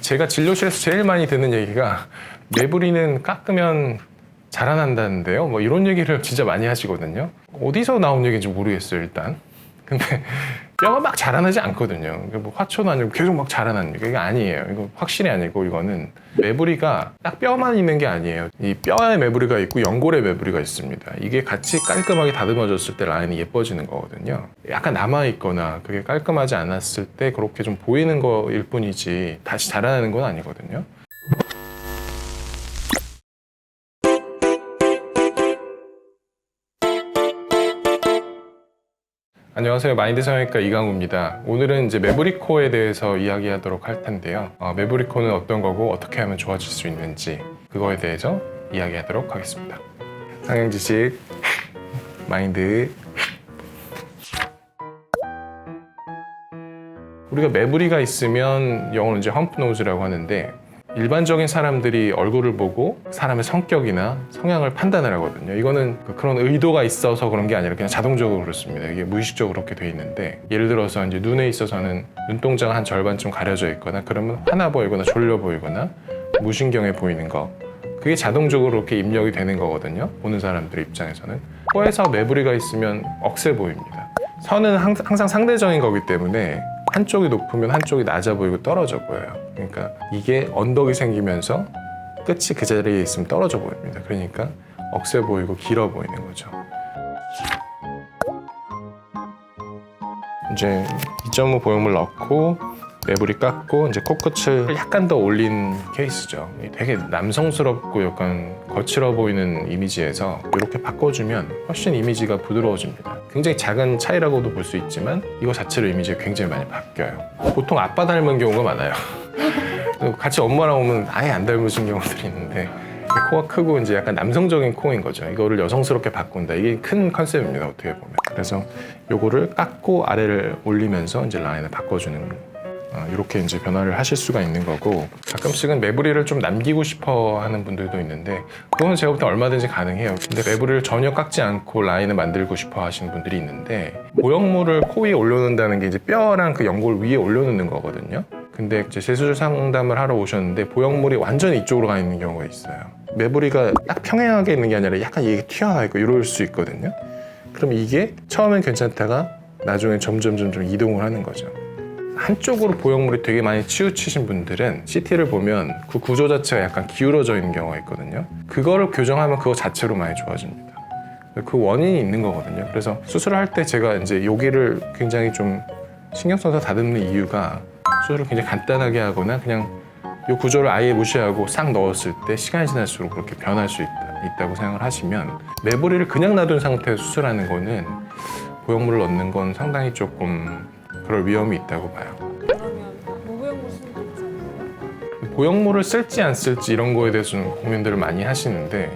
제가 진료실에서 제일 많이 듣는 얘기가 매부리는 깎으면 자라난다는데요. 뭐 이런 얘기를 진짜 많이 하시거든요. 어디서 나온 얘기인지 모르겠어요, 일단. 근데 뼈가 막 자라나지 않거든요. 뭐 화초도 아니고 계속 막 자라나는 게 아니에요. 이거 확실히 아니고 이거는 매부리가 딱 뼈만 있는 게 아니에요. 이 뼈에 매부리가 있고 연골에 매부리가 있습니다. 이게 같이 깔끔하게 다듬어졌을 때 라인이 예뻐지는 거거든요. 약간 남아있거나 그게 깔끔하지 않았을 때 그렇게 좀 보이는 거일 뿐이지 다시 자라나는 건 아니거든요. 안녕하세요. 마인드 성형외과 이강우입니다. 오늘은 이제 매부리코에 대해서 이야기하도록 할 텐데요. 매부리코는 어떤 거고 어떻게 하면 좋아질 수 있는지 그거에 대해서 이야기하도록 하겠습니다. 상형지식 마인드. 우리가 매부리가 있으면 영어로 이제 험프노즈라고 하는데 일반적인 사람들이 얼굴을 보고 사람의 성격이나 성향을 판단을 하거든요. 이거는 그런 의도가 있어서 그런 게 아니라 그냥 자동적으로 그렇습니다. 이게 무의식적으로 그렇게 돼 있는데 예를 들어서 이제 눈에 있어서는 눈동자가 한 절반쯤 가려져 있거나 그러면 화나 보이거나 졸려 보이거나 무신경해 보이는 거 그게 자동적으로 그렇게 입력이 되는 거거든요. 보는 사람들 입장에서는. 코에서 매부리가 있으면 억세 보입니다. 선은 항상 상대적인 거기 때문에 한쪽이 높으면 한쪽이 낮아 보이고 떨어져 보여요. 그러니까 이게 언덕이 생기면서 끝이 그 자리에 있으면 떨어져 보입니다. 그러니까 억세 보이고 길어 보이는 거죠. 이제 2.5 보형물 넣고 매부리 깎고 이제 코끝을 약간 더 올린 케이스죠. 되게 남성스럽고 약간 거칠어 보이는 이미지에서 이렇게 바꿔주면 훨씬 이미지가 부드러워집니다. 굉장히 작은 차이라고도 볼 수 있지만 이거 자체로 이미지가 굉장히 많이 바뀌어요. 보통 아빠 닮은 경우가 많아요. 같이 엄마랑 오면 아예 안 닮으신 경우들이 있는데 코가 크고 이제 약간 남성적인 코인 거죠. 이거를 여성스럽게 바꾼다. 이게 큰 컨셉입니다. 어떻게 보면. 그래서 요거를 깎고 아래를 올리면서 이제 라인을 바꿔주는 이렇게 이제 변화를 하실 수가 있는 거고 가끔씩은 매부리를 좀 남기고 싶어 하는 분들도 있는데 그건 제가 볼 때 얼마든지 가능해요. 근데 매부리를 전혀 깎지 않고 라인을 만들고 싶어 하시는 분들이 있는데 보형물을 코 위에 올려놓는다는 게 이제 뼈랑 그 연골 위에 올려놓는 거거든요. 근데 이제 재수술 상담을 하러 오셨는데 보형물이 완전히 이쪽으로 가 있는 경우가 있어요. 매부리가 딱 평행하게 있는 게 아니라 약간 이게 튀어나와 있고 이럴 수 있거든요. 그럼 이게 처음엔 괜찮다가 나중에 점점 이동을 하는 거죠. 한쪽으로 보형물이 되게 많이 치우치신 분들은 CT를 보면 그 구조 자체가 약간 기울어져 있는 경우가 있거든요. 그거를 교정하면 그거 자체로 많이 좋아집니다. 그 원인이 있는 거거든요. 그래서 수술을 할 때 제가 이제 여기를 굉장히 좀 신경 써서 다듬는 이유가 수술을 굉장히 간단하게 하거나 그냥 이 구조를 아예 무시하고 싹 넣었을 때 시간이 지날수록 그렇게 변할 수 있다고 생각을 하시면 매부리를 그냥 놔둔 상태에서 수술하는 거는 보형물을 넣는 건 상당히 조금 그럴 위험이 있다고 봐요. 그러면 무보형물 쓰는 게 있잖아요. 보형물을 쓸지 안 쓸지 이런 거에 대해서는 고민들을 많이 하시는데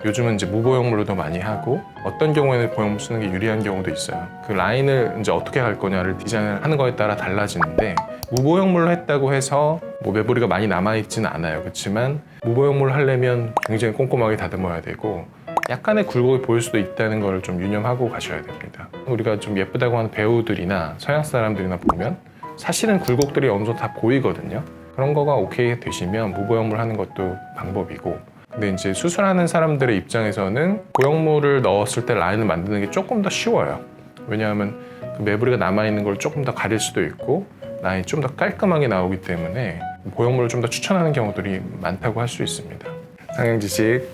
요즘은 이제 무보형물로 더 많이 하고 어떤 경우에는 보형물 쓰는 게 유리한 경우도 있어요. 그 라인을 이제 어떻게 할 거냐를 디자인을 하는 거에 따라 달라지는데 무보형물로 했다고 해서 뭐 매부리가 많이 남아있지는 않아요. 그렇지만 무보형물을 하려면 굉장히 꼼꼼하게 다듬어야 되고 약간의 굴곡이 보일 수도 있다는 걸 좀 유념하고 가셔야 됩니다. 우리가 좀 예쁘다고 하는 배우들이나 서양 사람들이나 보면 사실은 굴곡들이 어느 정도 다 보이거든요. 그런 거가 오케이 되시면 무보형물 하는 것도 방법이고 근데 이제 수술하는 사람들의 입장에서는 보형물을 넣었을 때 라인을 만드는 게 조금 더 쉬워요. 왜냐하면 그 매부리가 남아있는 걸 조금 더 가릴 수도 있고 라인이 좀 더 깔끔하게 나오기 때문에 보형물을 좀 더 추천하는 경우들이 많다고 할 수 있습니다. 상형지식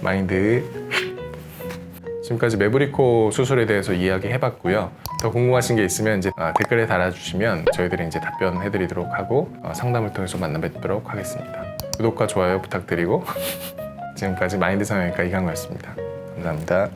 마인드. 지금까지 매부리코 수술에 대해서 이야기해봤고요. 더 궁금하신 게 있으면 이제 댓글에 달아주시면 저희들이 이제 답변해드리도록 하고 상담을 통해서 만나 뵙도록 하겠습니다. 구독과 좋아요 부탁드리고 지금까지 마인드 성형외과 이강우였습니다. 감사합니다.